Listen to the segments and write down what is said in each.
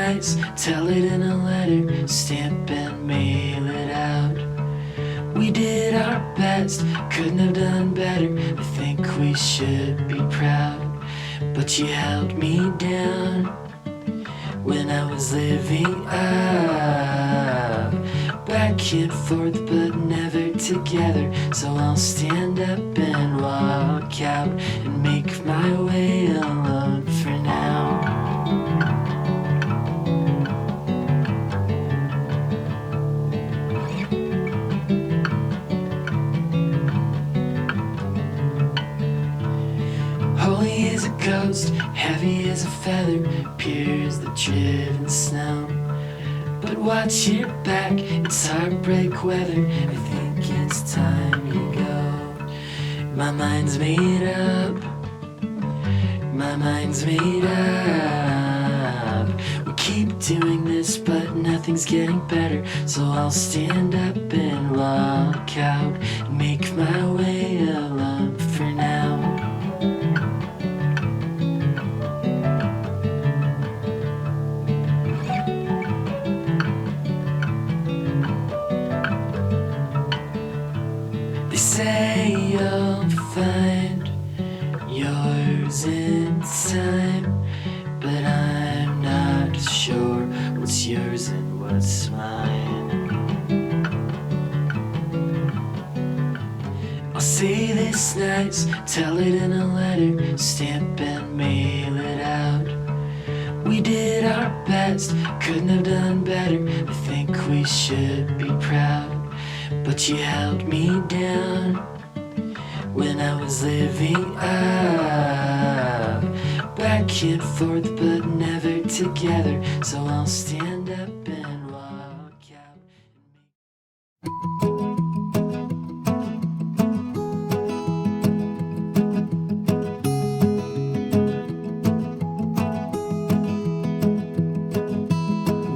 nice, tell it in a letter, stamp and mail it out. We did our best, couldn't have done better, I think we should be proud. But you held me down when I was living up, back and forth but never together. So I'll stand up and walk out and make my way alone for now. Holy as a ghost, heavy as a feather, pure as the driven snow. But watch your back, it's heartbreak weather, I think it's time you go. My mind's made up, my mind's made up. We keep doing this but nothing's getting better. So I'll stand up and walk out and make my way alone for now. They say you'll find yours in time, but I'm not sure what's yours and what's mine. I'll say this nice, tell it in a letter, stamp and mail it out. We did our best, couldn't have done better, I think we should be proud. But you held me down when I was living up, back and forth but never together. So I'll stand up and walk out.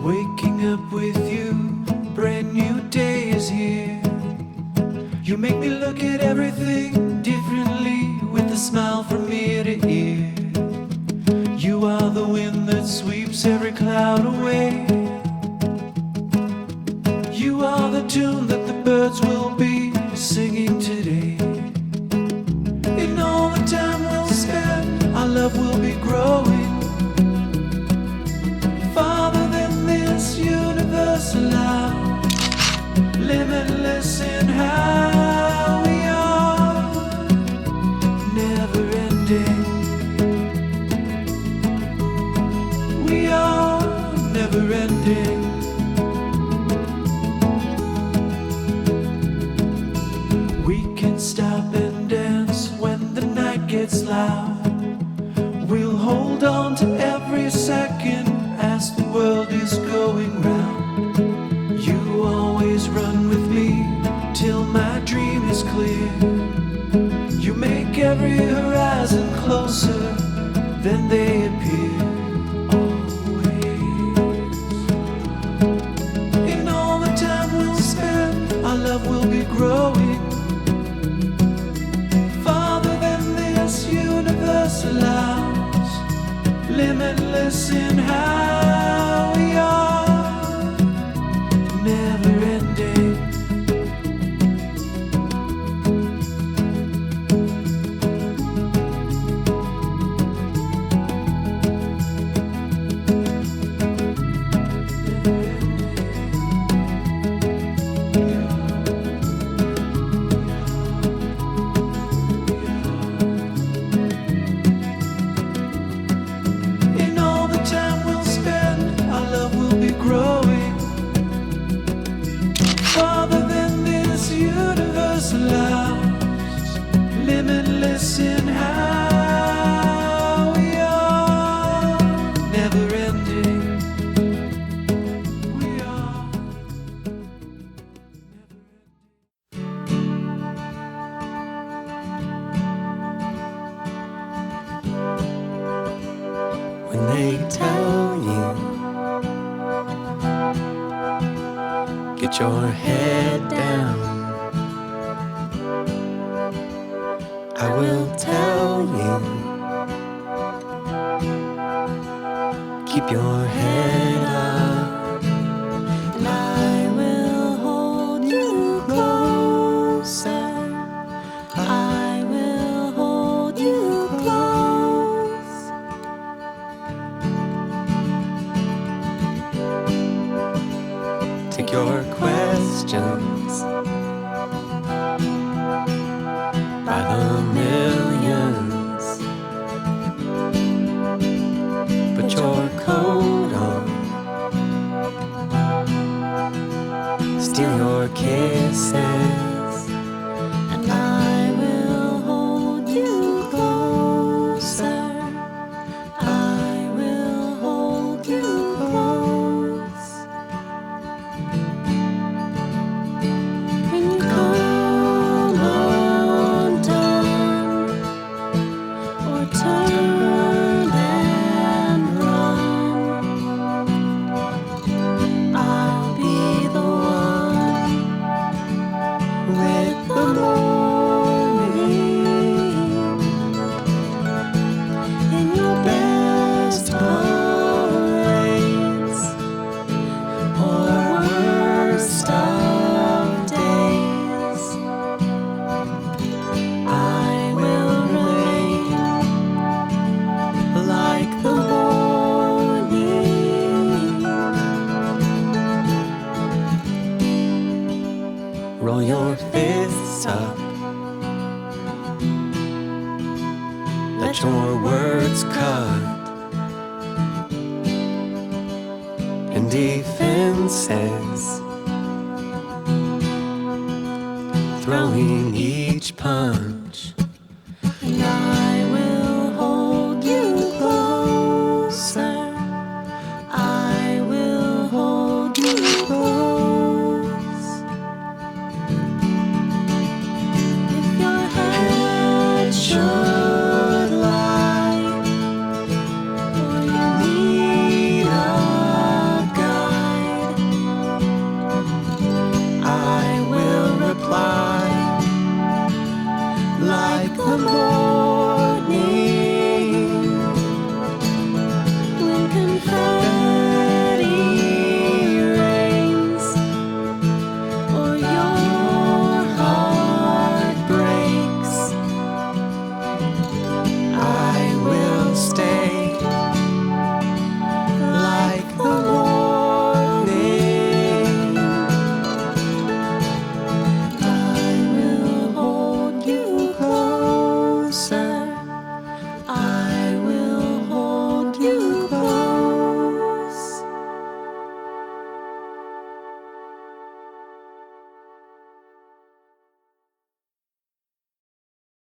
Waking up with you, brand new day is here. You make me look at everything differently, with a smile from ear to ear. You are the wind that sweeps every cloud away. You are the tune that the birds will be singing today. In all the time we'll spend, our love will be growing farther than this universe allows. Limitless in how we are, never ending. We are never ending. We can stop and dance when the night gets loud. We'll hold on to every second as the world is going round. You always run with me till my dream is clear. You make every horizon closer than they appear. Always. In all the time we'll spend, our love will be growing farther than this universe allows. Limitless in how we are, never ending. In all the time we'll spend, our love will be growing farther than this universe allows. Limitless in how we are, never ending. We are When they tell you, get your head down, I will tell you, keep your head your questions by the millions. Put your coat on, steal your kisses, and I will hold you closer. I will hold you close. When you come undone or turn and run, I'll be the one with the morning in your best parades or worst of days. I will remain like the morning. Roll your fists up, let your words cut, and defenses, throwing each punch